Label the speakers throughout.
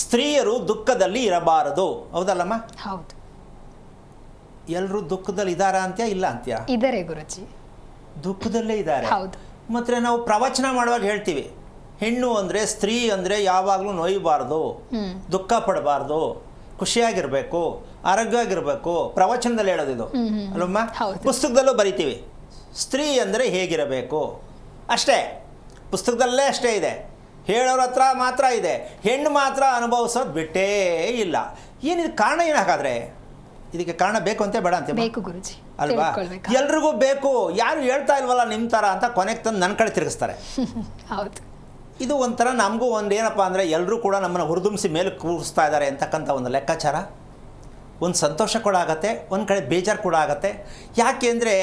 Speaker 1: ಸ್ತ್ರೀಯರು ದುಃಖದಲ್ಲಿ ಇರಬಾರದು. ಹೌದಲ್ಲಮ್ಮ?
Speaker 2: ಹೌದು.
Speaker 1: ಎಲ್ಲರೂ ದುಃಖದಲ್ಲಿ ಇದ್ದಾರಾ ಅಂತ್ಯ ಇಲ್ಲ ಅಂತ್ಯ?
Speaker 2: ಇದ್ದಾರೆ ಗುರುಜಿ,
Speaker 1: ದುಃಖದಲ್ಲೇ ಇದ್ದಾರೆ.
Speaker 2: ಹೌದು.
Speaker 1: ಮತ್ತು ನಾವು ಪ್ರವಚನ ಮಾಡುವಾಗ ಹೇಳ್ತೀವಿ, ಹೆಣ್ಣು ಅಂದರೆ ಸ್ತ್ರೀ ಅಂದರೆ ಯಾವಾಗಲೂ ನೋಯಬಾರ್ದು, ದುಃಖ ಪಡಬಾರ್ದು, ಖುಷಿಯಾಗಿರಬೇಕು, ಆರೋಗ್ಯವಾಗಿರಬೇಕು. ಪ್ರವಚನದಲ್ಲಿ ಹೇಳೋದಿದು ಅಲ್ಲಮ್ಮ? ಪುಸ್ತಕದಲ್ಲೂ ಬರಿತೀವಿ ಸ್ತ್ರೀ ಅಂದರೆ ಹೇಗಿರಬೇಕು ಅಷ್ಟೇ. ಪುಸ್ತಕದಲ್ಲೇ ಅಷ್ಟೇ ಇದೆ, ಹೇಳೋರ ಹತ್ರ ಮಾತ್ರ ಇದೆ. ಹೆಣ್ಣು ಮಾತ್ರ ಅನುಭವಿಸೋದು ಬಿಟ್ಟೇ ಇಲ್ಲ. ಏನಿದು ಕಾರಣ ಏನು? ಹಾಗಾದರೆ ಇದಕ್ಕೆ ಕಾರಣ ಬೇಕು ಅಂತ ಬೇಡ ಅಂತ
Speaker 2: ಬೇಕು ಗುರುಜಿ
Speaker 1: ಅಲ್ವಾ? ಎಲ್ರಿಗೂ ಬೇಕು, ಯಾರು ಹೇಳ್ತಾ ಇಲ್ವಲ್ಲ ನಿಮ್ಮ ಥರ ಅಂತ ಕೊನೆಗೆ ತಂದು ನನ್ನ ಕಡೆ ತಿರುಗಿಸ್ತಾರೆ.
Speaker 2: ಹೌದು.
Speaker 1: ಇದು ಒಂಥರ ನಮಗೂ ಒಂದು ಏನಪ್ಪ ಅಂದರೆ ಎಲ್ಲರೂ ಕೂಡ ನಮ್ಮನ್ನು ಹುರಿದುಂಬಿಸಿ ಮೇಲೆ ಕೂರಿಸ್ತಾ ಇದ್ದಾರೆ ಅಂತಕ್ಕಂಥ ಒಂದು ಲೆಕ್ಕಾಚಾರ. ಒಂದು ಸಂತೋಷ ಕೂಡ ಆಗತ್ತೆ, ಒಂದು ಕಡೆ ಬೇಜಾರು ಕೂಡ ಆಗತ್ತೆ. ಯಾಕೆ ಅಂದರೆ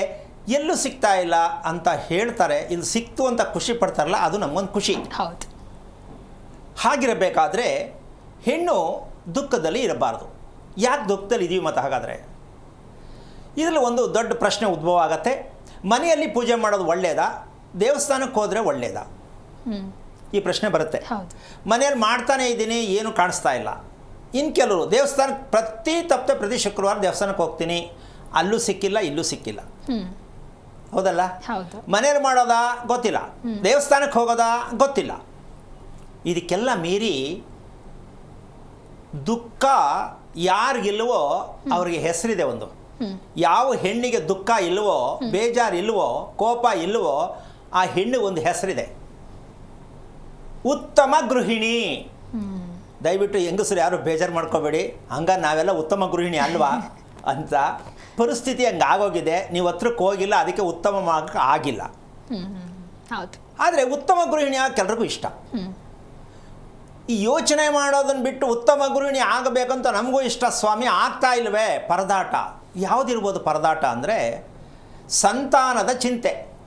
Speaker 1: ಎಲ್ಲೂ ಸಿಗ್ತಾ ಇಲ್ಲ ಅಂತ ಹೇಳ್ತಾರೆ, ಇಲ್ಲಿ ಸಿಕ್ತು ಅಂತ ಖುಷಿ ಪಡ್ತಾರಲ್ಲ, ಅದು ನಮಗೊಂದು ಖುಷಿ.
Speaker 2: ಹೌದು.
Speaker 1: ಹಾಗಿರಬೇಕಾದ್ರೆ ಹೆಣ್ಣು ದುಃಖದಲ್ಲಿ ಇರಬಾರ್ದು. ಯಾಕೆ ದುಃಖದಲ್ಲಿ ಇದೀವಿ ಮತ್ತು? ಹಾಗಾದರೆ ಇದರಲ್ಲಿ ಒಂದು ದೊಡ್ಡ ಪ್ರಶ್ನೆ ಉದ್ಭವ ಆಗತ್ತೆ. ಮನೆಯಲ್ಲಿ ಪೂಜೆ ಮಾಡೋದು ಒಳ್ಳೆಯದಾ, ದೇವಸ್ಥಾನಕ್ಕೆ ಹೋದರೆ ಒಳ್ಳೆಯದಾ? ಈ ಪ್ರಶ್ನೆ ಬರುತ್ತೆ. ಮನೆಯಲ್ಲಿ ಮಾಡ್ತಾನೇ ಇದ್ದೀನಿ, ಏನು ಕಾಣಿಸ್ತಾ ಇಲ್ಲ. ಇನ್ನು ಕೆಲವರು ದೇವಸ್ಥಾನಕ್ಕೆ ಪ್ರತಿ ಶುಕ್ರವಾರ ದೇವಸ್ಥಾನಕ್ಕೆ ಹೋಗ್ತೀನಿ, ಅಲ್ಲೂ ಸಿಕ್ಕಿಲ್ಲ ಇಲ್ಲೂ ಸಿಕ್ಕಿಲ್ಲ. ಹೌದಲ್ಲ? ಮನೆಯಲ್ಲಿ ಮಾಡೋದಾ ಗೊತ್ತಿಲ್ಲ, ದೇವಸ್ಥಾನಕ್ಕೆ ಹೋಗೋದಾ ಗೊತ್ತಿಲ್ಲ. ಇದಕ್ಕೆಲ್ಲ ಮೀರಿ ದುಃಖ ಯಾರಿಗಿಲ್ವೋ ಅವ್ರಿಗೆ ಹೆಸರಿದೆ ಒಂದು. ಯಾವ ಹೆಣ್ಣಿಗೆ ದುಃಖ ಇಲ್ವೋ, ಬೇಜಾರು ಇಲ್ವೋ, ಕೋಪ ಇಲ್ವೋ, ಆ ಹೆಣ್ಣಿಗೆ ಒಂದು ಹೆಸರಿದೆ, ಉತ್ತಮ ಗೃಹಿಣಿ. ದಯವಿಟ್ಟು ಹೆಂಗಸರು ಯಾರು ಬೇಜಾರು ಮಾಡ್ಕೋಬೇಡಿ, ಹಂಗ ನಾವೆಲ್ಲ ಉತ್ತಮ ಗೃಹಿಣಿ ಅಲ್ವಾ ಅಂತ. ಪರಿಸ್ಥಿತಿ ಹಂಗೆ ಆಗೋಗಿದೆ, ನೀವು ಹತ್ರಕ್ಕೆ ಹೋಗಿಲ್ಲ, ಅದಕ್ಕೆ ಉತ್ತಮ ಆಗಿಲ್ಲ. ಆದರೆ ಉತ್ತಮ ಗೃಹಿಣಿ ಕೆಲರಿಗೂ ಇಷ್ಟ. ಈ ಯೋಚನೆ ಮಾಡೋದನ್ನು ಬಿಟ್ಟು ಉತ್ತಮ ಗೃಹಿಣಿ ಆಗಬೇಕಂತ ನಮಗೂ ಇಷ್ಟ ಸ್ವಾಮಿ, ಆಗ್ತಾ ಇಲ್ವೇ? ಪರದಾಟ. ಯಾವುದಿರ್ಬೋದು ಪರದಾಟ ಅಂದರೆ ಸಂತಾನದ ಚಿಂತೆ.